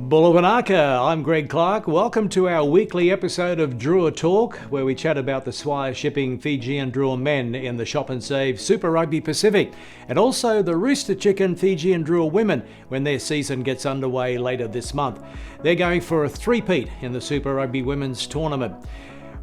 Bulawanaka, I'm Greg Clark. Welcome to our weekly episode of Drua Talk, where we chat about the Swire shipping Fijian Drua men in the Shop and Save Super Rugby Pacific, and also the Rooster Chicken Fijian Drua Women when their season gets underway later this month. They're going for a three-peat in the Super Rugby Women's tournament.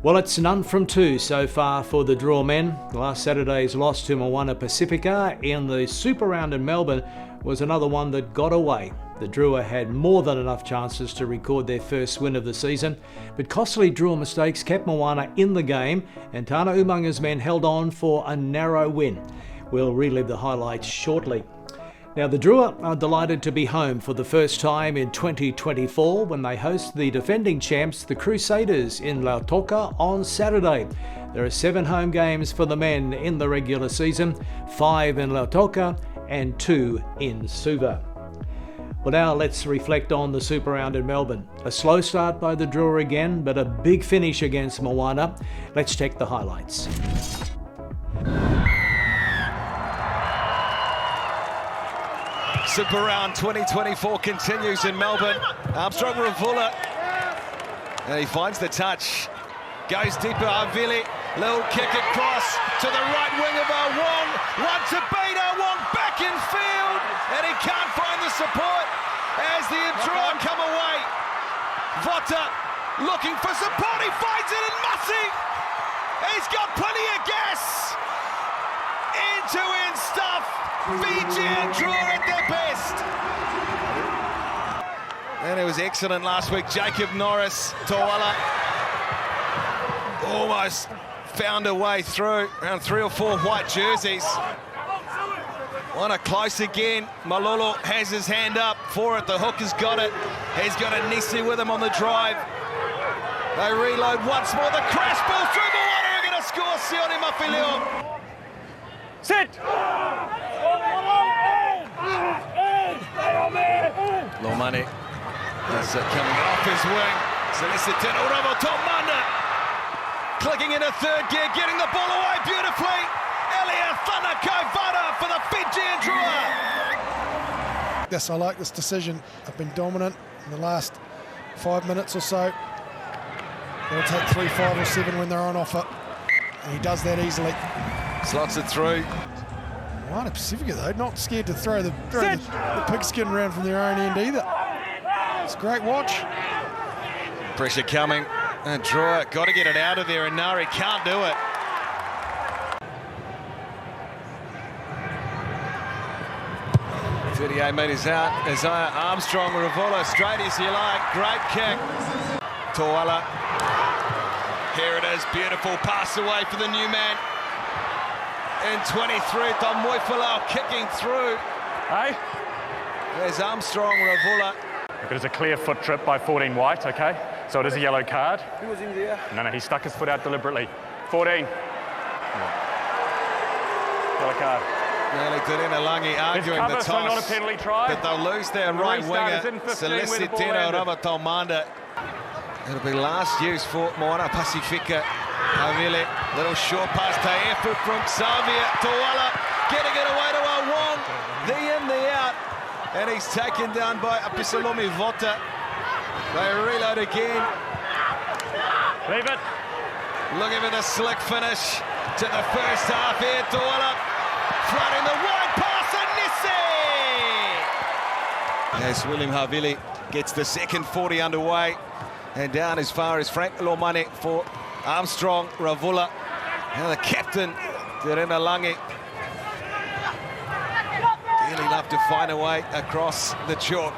Well, it's none from two so far for the Drua men. Last Saturday's loss to Moana Pacifica in the Super Round in Melbourne was another one that got away. The Drua had more than enough chances to record their first win of the season, but costly Drua mistakes kept Moana in the game, and Tana Umanga's men held on for a narrow win. We'll relive the highlights shortly. Now, the Drua are delighted to be home for the first time in 2024 when they host the defending champs, the Crusaders, in Lautoka on Saturday. There are 7 home games for the men in the regular season, 5 in Lautoka and 2 in Suva. Well, now let's reflect on the Super Round in Melbourne. A slow start by the Drua again, but a big finish against Moana. Let's check the highlights. Super Round 2024 continues in Melbourne. Armstrong Ravula, and he finds the touch. Goes deeper, Avili, little kick across to the right wing of Wong. One to beat, Wong back in field, and he can't find the support as the Drua come away. Vota looking for support, he finds it in Mussy. He's got plenty of gas. End-to-end stuff. Fijian Drua at their best. And it was excellent last week. Jacob Norris, Toala, almost found a way through. Around 3 or 4 white jerseys. On a close again. Malolo has his hand up for it. The hooker's got it. He's got a Nisi with him on the drive. They reload once more. The crash ball through the water. Are going to score Sione Mafileo. Sit! Lomani is coming off his wing. Celestino Ravotomanda clicking into third gear, getting the ball away beautifully. Elia Thanakovada for the Fijian Drua. Yes, I like this decision. I've been dominant in the last 5 minutes or so. They'll take 3, 5 or 7 when they're on offer. And he does that easily. Slots it through. Moana Pacifica, though, not scared to throw the pigskin around from their own end either. It's a great watch. Pressure coming, and Drua got to get it out of there, and Nari can't do it. .38 metres out, Isaiah Armstrong, Ravola, straight as you like, great kick. Toala, here it is, beautiful pass away for the new man. In 23, Tom Moifalau kicking through. Hey? There's Armstrong, Ravula. Look, it is a clear foot trip by 14 white, okay? So it is a yellow card. Who was in there? No, he stuck his foot out deliberately. 14. Yellow card. Nearly Terena Langi arguing cover, the toss. so not a penalty try. But they'll lose their The right restart is winger, in 15 where the ball Celestino landed. Ravatomanda. It'll be last use for Moana Pacifica. Avile, little short pass to Efu from Savia. Toala getting it away to Wong. The in, the out. And he's taken down by Apisalomi Vota. They reload again. Leave it. Looking for the slick finish to the first half here. Toala flooding the wide pass and Nisse. As William Havili gets the second 40 underway. And down as far as Frank Lomani for Armstrong, Ravula, and the captain, Terena Langi. Really love to find a way across the chalk.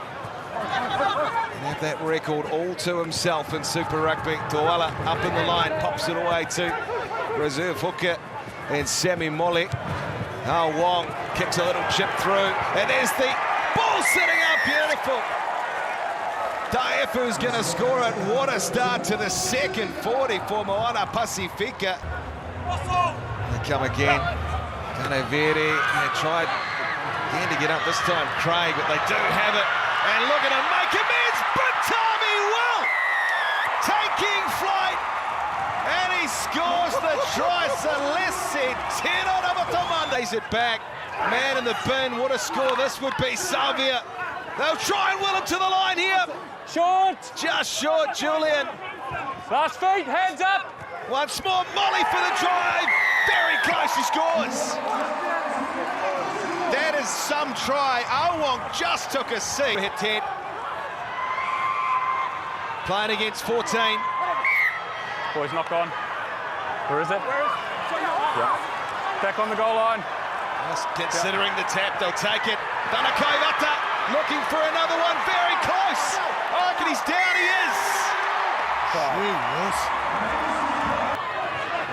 And have that record all to himself in Super Rugby. Toala up in the line, pops it away to reserve hooker and Sammy Molly. Wong kicks a little chip through, and there's the ball sitting up, beautiful. Taefu's going to score it. What a start to the second 40 for Moana Pacifica. They come again. Ikanivere, they tried again to get up this time, Craig, but they do have it. And look at him make amends. Batami will taking flight, and he scores the try. Celestino Ravatomanda lays it back. Man in the bin, what a score this would be. Salvia, they'll try and will him to the line here. short. Just short, Julian. Last feet, hands up. Once more, Molly for the drive. Very close, he scores. That is some try. Awong just took a seat. Hit 10. Playing against 14. Boys, knock on. Where is it? Yeah. Back on the goal line. Just considering the tap, they'll take it. Tevita looking for another one. Very close. I reckon he's down. He is.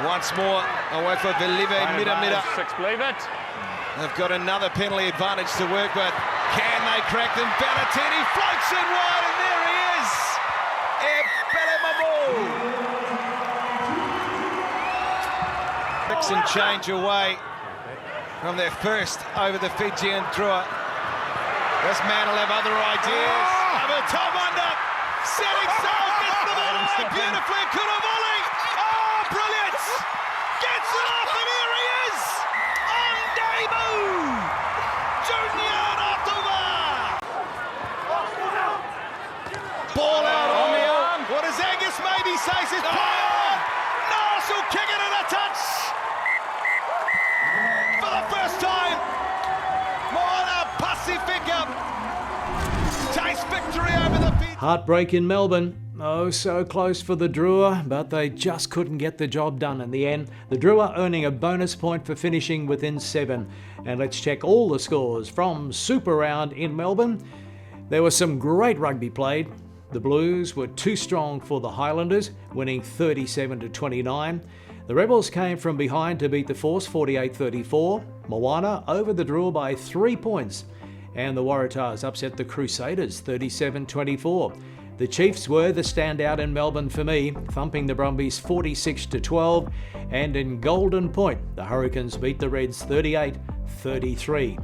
Once more, away for Velive, Mida. 6, believe it. They've got another penalty advantage to work with. Can they crack them? Valentini floats in wide, and there he is. Mix and change away from their first over the Fijian Drua. This man will have other ideas. Over top under, setting sail, gets to the line beautifully. Could have volley. Oh, brilliant! Gets it off, and here he is. On debut, Junior Lautoka. Ball out on the arm. What does Angus maybe say? Says play on. Nice, will kick it in a touch. For the first time, Moana Pacifica takes victory over the Fiji. Heartbreak in Melbourne. Oh, so close for the Drua, but they just couldn't get the job done in the end. The Drua earning a bonus point for finishing within 7. And let's check all the scores from Super Round in Melbourne. There was some great rugby played. The Blues were too strong for the Highlanders, winning 37-29. The Rebels came from behind to beat the Force 48-34. Moana over the Drua by 3 points. And the Waratahs upset the Crusaders 37-24. The Chiefs were the standout in Melbourne for me, thumping the Brumbies 46-12. And in Golden Point, the Hurricanes beat the Reds 38-33.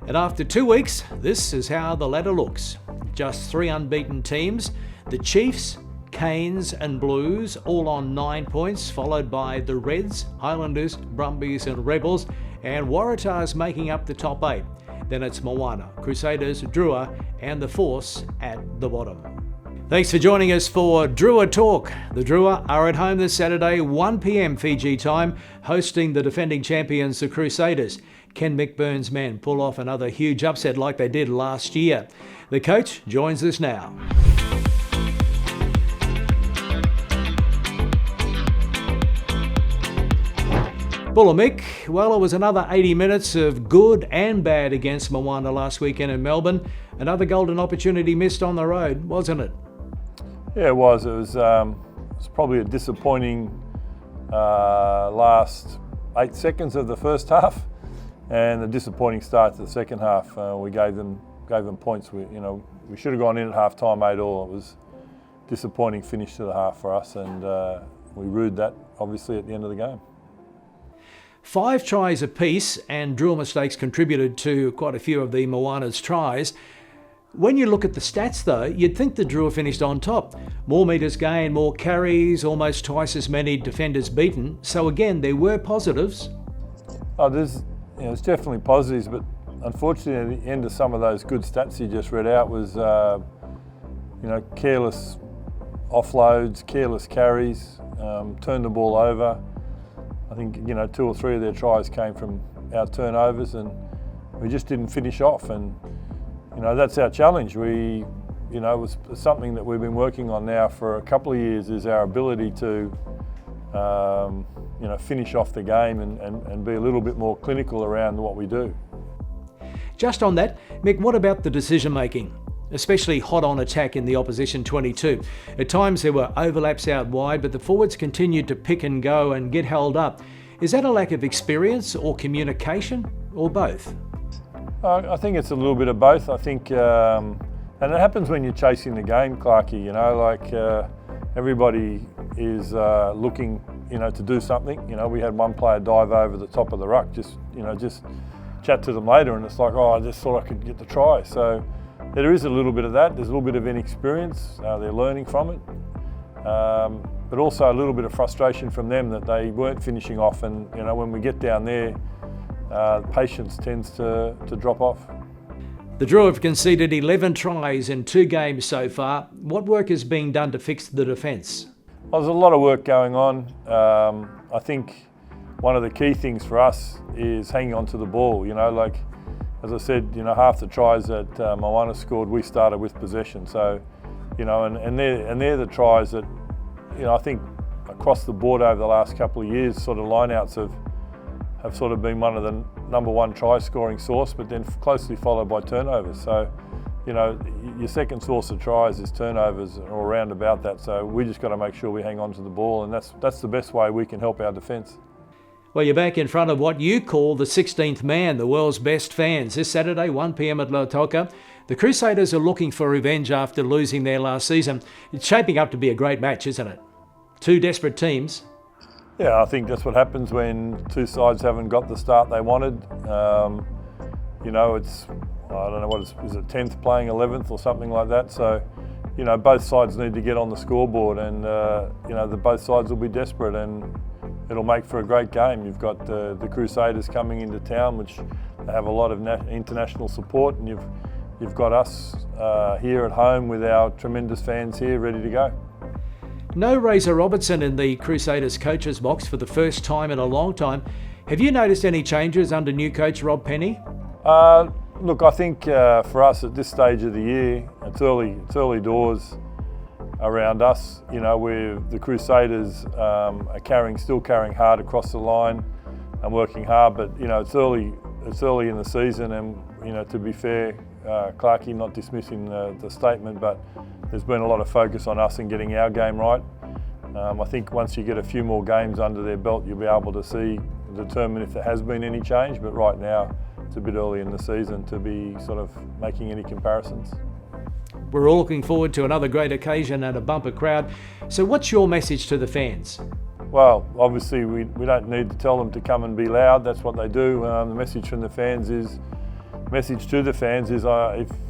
And after 2 weeks, this is how the ladder looks. Just 3 unbeaten teams. The Chiefs, Canes and Blues all on 9 points, followed by the Reds, Highlanders, Brumbies and Rebels, and Waratahs making up the top 8. Then it's Moana, Crusaders, Drua and the Force at the bottom. Thanks for joining us for Drua Talk. The Drua are at home this Saturday, 1 p.m. Fiji time, hosting the defending champions, the Crusaders. Can Mick Byrne's men pull off another huge upset like they did last year? The coach joins us now. Bulla Mick, well, it was another 80 minutes of good and bad against Moana last weekend in Melbourne. Another golden opportunity missed on the road, wasn't it? Yeah, it was. It was probably a disappointing last 8 seconds of the first half, and a disappointing start to the second half. We gave them points. We should have gone in at half time 8-all. It was a disappointing finish to the half for us, and we rued that obviously at the end of the game. 5 tries apiece, and Drua mistakes contributed to quite a few of the Moana's tries. When you look at the stats though, you'd think the Drua finished on top. More metres gained, more carries, almost twice as many defenders beaten. So again, there were positives. Oh, there's definitely positives, but unfortunately at the end of some of those good stats you just read out was careless offloads, careless carries, turned the ball over. I think 2 or 3 of their tries came from our turnovers, and we just didn't finish off. And that's our challenge. It was something that we've been working on now for a couple of years, is our ability to finish off the game and be a little bit more clinical around what we do. Just on that, Mick, what about the decision making? Especially hot on attack in the opposition 22. At times there were overlaps out wide, but the forwards continued to pick and go and get held up. Is that a lack of experience or communication, or both? I think it's a little bit of both. I think, and it happens when you're chasing the game, Clarkie. Everybody is looking, to do something. We had one player dive over the top of the ruck, just chat to them later, and it's like, I just thought I could get the try. So there is a little bit of that. There's a little bit of inexperience. They're learning from it. But also a little bit of frustration from them that they weren't finishing off. And, when we get down there, patience tends to drop off. The Drua have conceded 11 tries in 2 games so far. What work is being done to fix the defence? Well, there's a lot of work going on. I think one of the key things for us is hanging on to the ball. Like as I said, half the tries that Moana scored, we started with possession. So, and they're the tries that, I think across the board over the last couple of years, sort of lineouts have sort of been one of the number one try scoring source, but then closely followed by turnovers. So, your second source of tries is turnovers or around about that. So we just got to make sure we hang on to the ball, and that's the best way we can help our defence. Well, you're back in front of what you call the 16th man, the world's best fans. This Saturday, 1 p.m. at Lautoka. The Crusaders are looking for revenge after losing their last season. It's shaping up to be a great match, isn't it? 2 desperate teams. Yeah, I think that's what happens when 2 sides haven't got the start they wanted. It's, I don't know, is it 10th playing 11th or something like that? So, both sides need to get on the scoreboard, and, both sides will be desperate, and it'll make for a great game. You've got the Crusaders coming into town, which have a lot of international support, and you've got us here at home with our tremendous fans here ready to go. No Razor Robertson in the Crusaders coach's box for the first time in a long time. Have you noticed any changes under new coach Rob Penny? Look, I think for us at this stage of the year, it's early doors around us. The Crusaders are still carrying hard across the line and working hard, but it's early in the season, and to be fair, Clarkie, not dismissing the statement, but there's been a lot of focus on us and getting our game right. I think once you get a few more games under their belt, you'll be able to determine if there has been any change, but right now it's a bit early in the season to be sort of making any comparisons. We're all looking forward to another great occasion and a bumper crowd. So what's your message to the fans? Well, obviously we don't need to tell them to come and be loud. That's what they do. The message to the fans is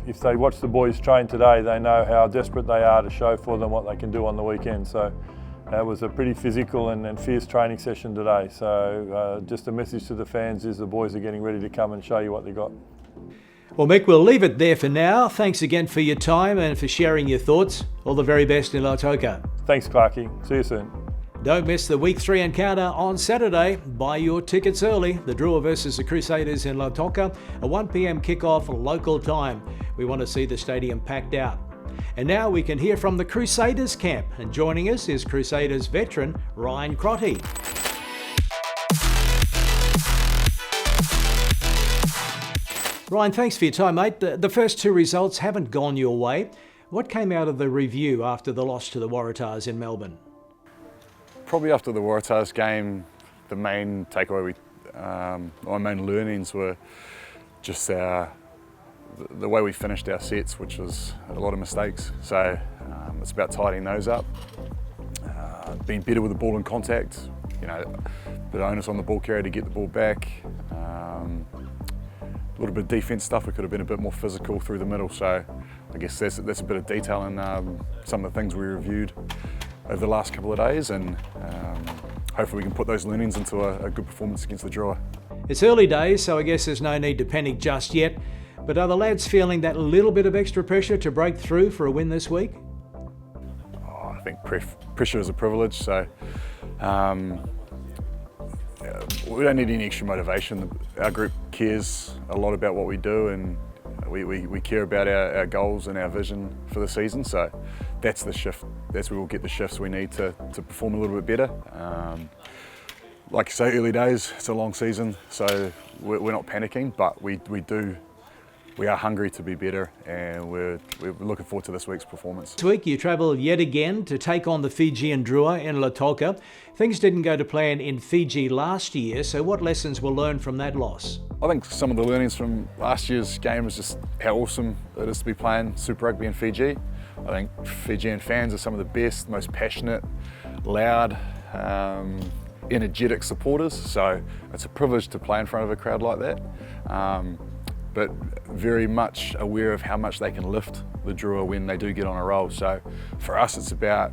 if they watch the boys train today, they know how desperate they are to show for them what they can do on the weekend. So it was a pretty physical and fierce training session today. So just a message to the fans is the boys are getting ready to come and show you what they got. Well, Mick, we'll leave it there for now. Thanks again for your time and for sharing your thoughts. All the very best in Lautoka. Thanks, Clarkie. See you soon. Don't miss the Week 3 encounter on Saturday. Buy your tickets early. The Drua versus the Crusaders in Lautoka, a 1 p.m. kickoff local time. We want to see the stadium packed out. And now we can hear from the Crusaders camp. And joining us is Crusaders veteran Ryan Crotty. Ryan, thanks for your time, mate. The first 2 results haven't gone your way. What came out of the review after the loss to the Waratahs in Melbourne? Probably after the Waratahs game, the main takeaway, my main learnings were just the way we finished our sets, which was a lot of mistakes. So it's about tidying those up, being better with the ball in contact, a bit of onus on the ball carrier to get the ball back. A little bit of defence stuff, we could have been a bit more physical through the middle. So I guess that's a bit of detail in some of the things we reviewed over the last couple of days, and hopefully we can put those learnings into a good performance against the Drua. It's early days, so I guess there's no need to panic just yet, but are the lads feeling that little bit of extra pressure to break through for a win this week? I think pressure is a privilege, so we don't need any extra motivation. Our group cares a lot about what we do, and we care about our goals and our vision for the season, so that's the shift. That's where we'll get the shifts we need to perform a little bit better. Like you say, early days, it's a long season, so we're not panicking, but we are hungry to be better, and we're looking forward to this week's performance. This week you travel yet again to take on the Fijian Drua in Lautoka. Things didn't go to plan in Fiji last year, so what lessons were learned from that loss? I think some of the learnings from last year's game is just how awesome it is to be playing Super Rugby in Fiji. I think Fijian fans are some of the best, most passionate, loud, energetic supporters, so it's a privilege to play in front of a crowd like that. But very much aware of how much they can lift the Drua when they do get on a roll. So for us, it's about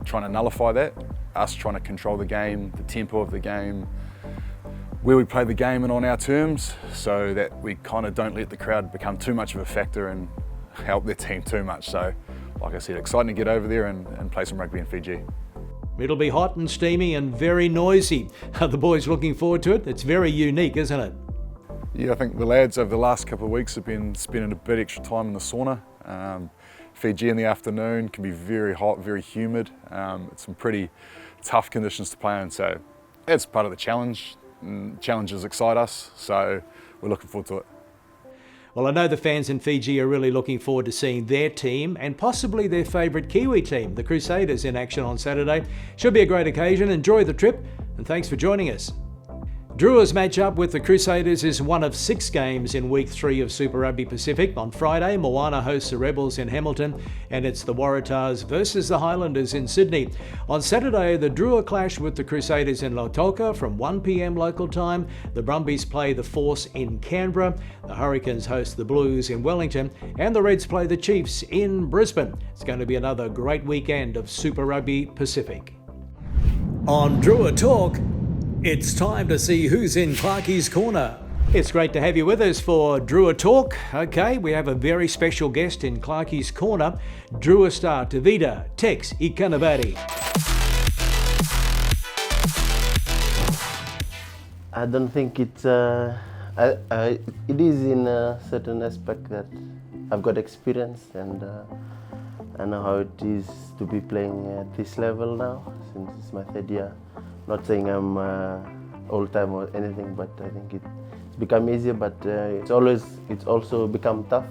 trying to nullify that, us trying to control the game, the tempo of the game, where we play the game and on our terms, so that we kind of don't let the crowd become too much of a factor and help their team too much. So, like I said, exciting to get over there and play some rugby in Fiji. It'll be hot and steamy and very noisy. Are the boys looking forward to it? It's very unique, isn't it? Yeah, I think the lads over the last couple of weeks have been spending a bit extra time in the sauna. Fiji in the afternoon can be very hot, very humid. It's some pretty tough conditions to play in, so it's part of the challenge. Challenges excite us, so we're looking forward to it. Well, I know the fans in Fiji are really looking forward to seeing their team and possibly their favourite Kiwi team, the Crusaders, in action on Saturday. Should be a great occasion. Enjoy the trip, and thanks for joining us. Drua's match-up with the Crusaders is one of 6 games in Week 3 of Super Rugby Pacific. On Friday, Moana hosts the Rebels in Hamilton, and it's the Waratahs versus the Highlanders in Sydney. On Saturday, the Drua clash with the Crusaders in Lautoka from 1 p.m. local time. The Brumbies play the Force in Canberra. The Hurricanes host the Blues in Wellington, and the Reds play the Chiefs in Brisbane. It's going to be another great weekend of Super Rugby Pacific. On Drua Talk, it's time to see who's in Clarkie's corner. It's great to have you with us for Drua Talk. Okay, we have a very special guest in Clarkie's corner, Drua star Tevita Ikanivere. I don't think it's it is in a certain aspect that I've got experience, and I know how it is to be playing at this level now, since it's my 3rd year. Not saying I'm old time or anything, but I think it's become easier, but it's also become tough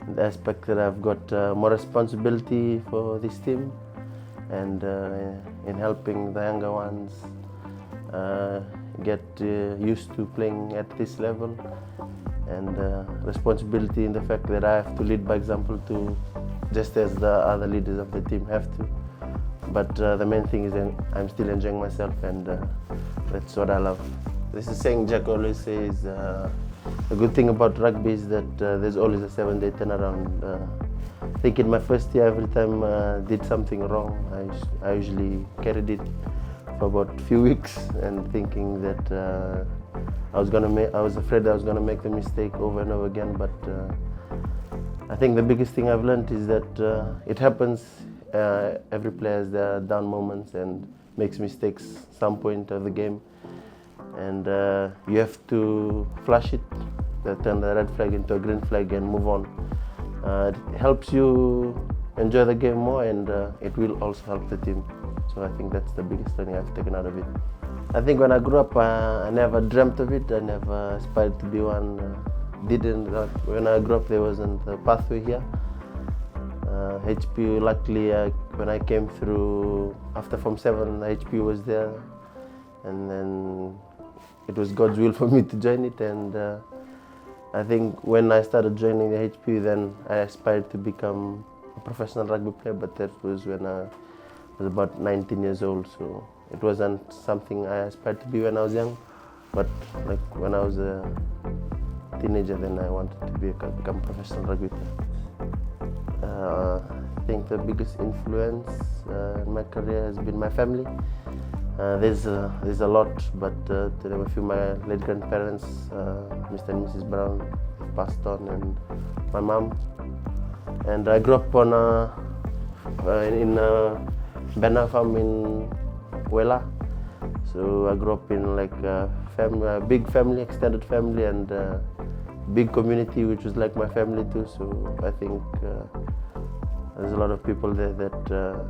in the aspect that I've got more responsibility for this team, and in helping the younger ones get used to playing at this level, and responsibility in the fact that I have to lead by example too, just as the other leaders of the team have to. But the main thing is I'm still enjoying myself, and that's what I love. This is saying Jack always says, the good thing about rugby is that there's always a 7-day turnaround. I think in my first year, every time I did something wrong, I usually carried it for about a few weeks, and thinking that I was afraid I was gonna make the mistake over and over again. But I think the biggest thing I've learned is that it happens. Every player has their down moments and makes mistakes some point of the game, and you have to flush it, turn the red flag into a green flag and move on. It helps you enjoy the game more, and it will also help the team. So I think that's the biggest thing I've taken out of it. I think when I grew up, I never dreamt of it. I never aspired to be one. When I grew up, there wasn't a pathway here. HPU, luckily, when I came through after Form 7, HPU was there, and then it was God's will for me to join it. And I think when I started joining the HPU, then I aspired to become a professional rugby player, but that was when I was about 19 years old, so it wasn't something I aspired to be when I was young, but like when I was a teenager, then I wanted to become a professional rugby player. I think the biggest influence in my career has been my family. There's a lot, but to name a few, my late grandparents, Mr. and Mrs. Brown, passed on, and my mom. And I grew up on in a banana farm in Wela. So I grew up in like a big family, extended family, and big community, which was like my family too. So I think there's a lot of people there that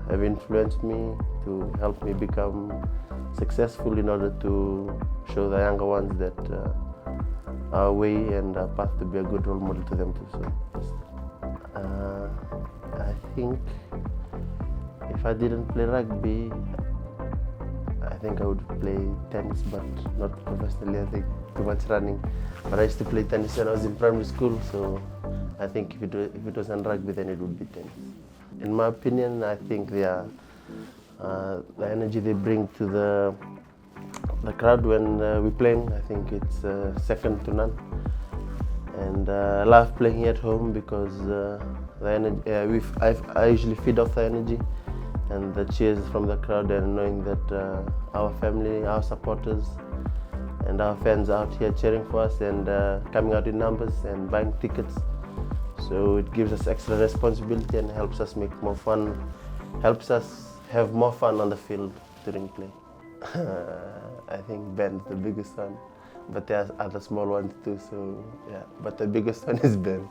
have influenced me to help me become successful, in order to show the younger ones that our way and our path to be a good role model to them too. So I think if I didn't play rugby, I think I would play tennis, but not professionally. I think too much running. But I used to play tennis when I was in primary school, so I think if it wasn't rugby, then it would be tennis. In my opinion, I think the energy they bring to the crowd when we're playing, I think it's second to none. And I love playing here at home because the energy, I usually feed off the energy and the cheers from the crowd, and knowing that our family, our supporters and our fans out here cheering for us and coming out in numbers and buying tickets. So it gives us extra responsibility and helps us make more fun, helps us have more fun on the field during play. I think Byrne's the biggest one, but there are other small ones too, so yeah. But the biggest one is Byrne.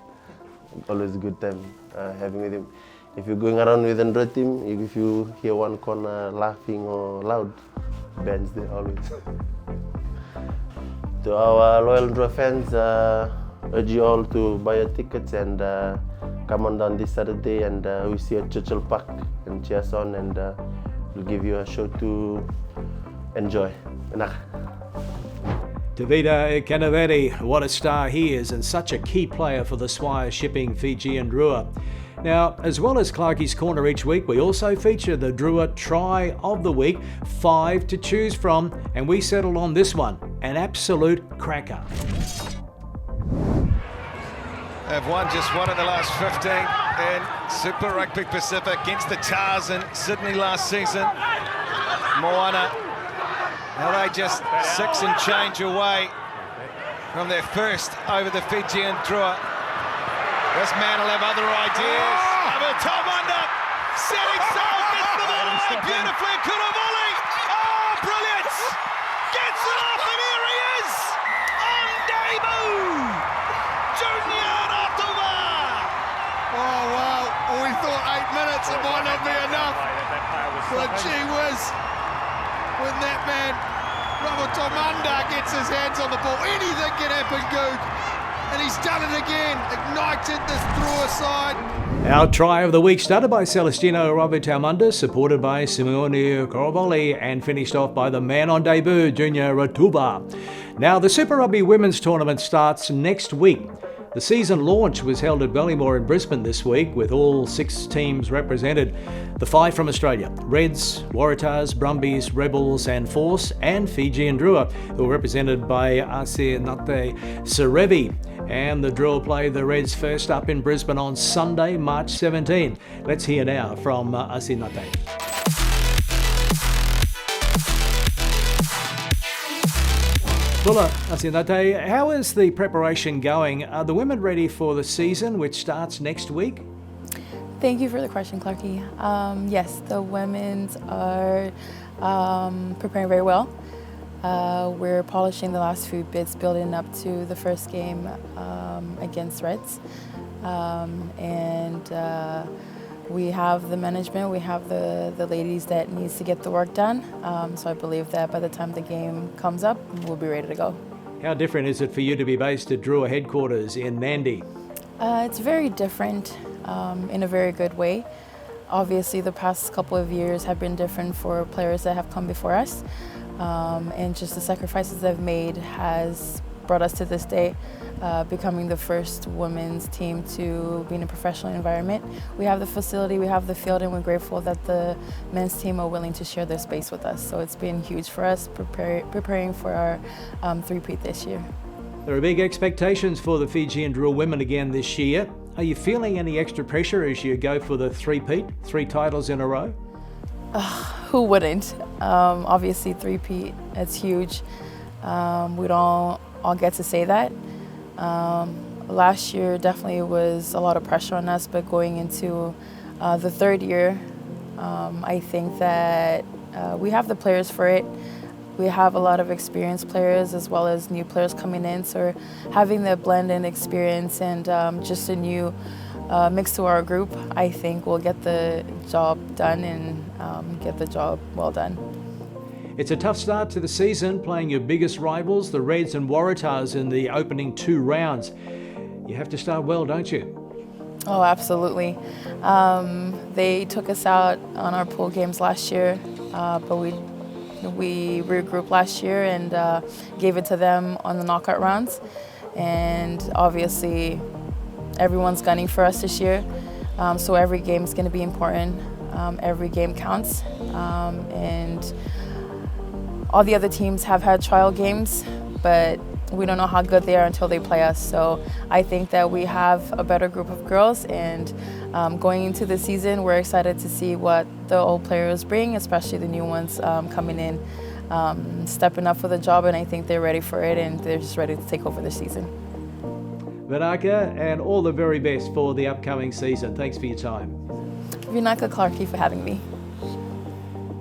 Always a good time having with him. If you're going around with another team, if you hear one corner laughing or loud, Byrne's there always. To our loyal Drua fans, urge you all to buy your tickets and come on down this Saturday, and we see you at Churchill Park and cheer us on, and we'll give you a show to enjoy. Tevita Ikanivere, what a star he is, and such a key player for the Swire shipping Fijian Drua. Now, as well as Clarkie's Corner each week, we also feature the Drua Try of the Week, 5 to choose from, and we settled on this one, an absolute cracker. They've won just one of the last 15 in Super Rugby Pacific against the Tars in Sydney last season. Moana, now they just 6 and change away from their first over the Fijian Drua. This man will have other ideas. Over Tom under, setting sail, gets the ball away beautifully. Could have volley. Oh, brilliant! Gets it off, and here he is on debut. Junior Lautoka. Oh wow! We thought 8 minutes, it might not be enough. But gee whiz, when that man Tomanda gets his hands on the ball, anything can happen, Goog. And he's done it again, ignited this Drua side. Our try of the week started by Celestino Robitaumanda, supported by Simeone Corvoli, and finished off by the man on debut, Junior Ratuba. Now, the Super Rugby Women's Tournament starts next week. The season launch was held at Ballymore in Brisbane this week, with all 6 teams represented. The 5 from Australia: Reds, Waratahs, Brumbies, Rebels and Force, and Fijian Drua, who were represented by Asinate Serevi. And the Drua play the Reds first up in Brisbane on Sunday, March 17. Let's hear now from Asinate. Bula, Asinate, how is the preparation going? Are the women ready for the season, which starts next week? Thank you for the question, Clarkie. Yes, the women's are preparing very well. We're polishing the last few bits, building up to the first game against Reds. We have the management, we have the ladies that needs to get the work done. So I believe that by the time the game comes up, we'll be ready to go. How different is it for you to be based at Drua headquarters in Nandi? It's very different in a very good way. Obviously, the past couple of years have been different for players that have come before us. And just the sacrifices they've made has brought us to this day, becoming the first women's team to be in a professional environment. We have the facility, we have the field, and we're grateful that the men's team are willing to share their space with us. So it's been huge for us preparing for our three-peat this year. There are big expectations for the Fijian Drua Women again this year. Are you feeling any extra pressure as you go for the three-peat, 3 titles in a row? Who wouldn't? Obviously, three-peat, it's huge. We don't all get to say that. Last year definitely was a lot of pressure on us, but going into the third year, I think that we have the players for it. We have a lot of experienced players as well as new players coming in, so having the blend and experience and just a new mix to our group, I think we'll get the job done and get the job well done. It's a tough start to the season, playing your biggest rivals, the Reds and Waratahs, in the opening 2 rounds. You have to start well, don't you? Oh, absolutely. They took us out on our pool games last year, but we regrouped last year and gave it to them on the knockout rounds. And obviously, everyone's gunning for us this year, so every game is going to be important. Every game counts, and all the other teams have had trial games, but we don't know how good they are until they play us. So I think that we have a better group of girls, and going into the season, we're excited to see what the old players bring, especially the new ones coming in stepping up for the job, and I think they're ready for it, and they're just ready to take over the season. Vinaka, and all the very best for the upcoming season. Thanks for your time. Vinaka Clarkie for having me.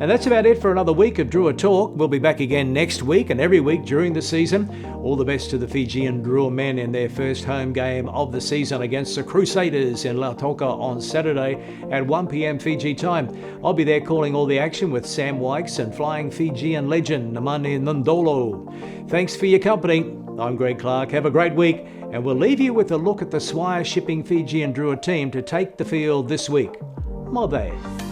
And that's about it for another week of Drua Talk. We'll be back again next week and every week during the season. All the best to the Fijian Drua men in their first home game of the season against the Crusaders in Lautoka on Saturday at 1 p.m. Fiji time. I'll be there calling all the action with Sam Wykes and flying Fijian legend Namane Ndolo. Thanks for your company. I'm Greg Clark. Have a great week, and we'll leave you with a look at the Swire shipping Fijian Drua team to take the field this week. Mobe.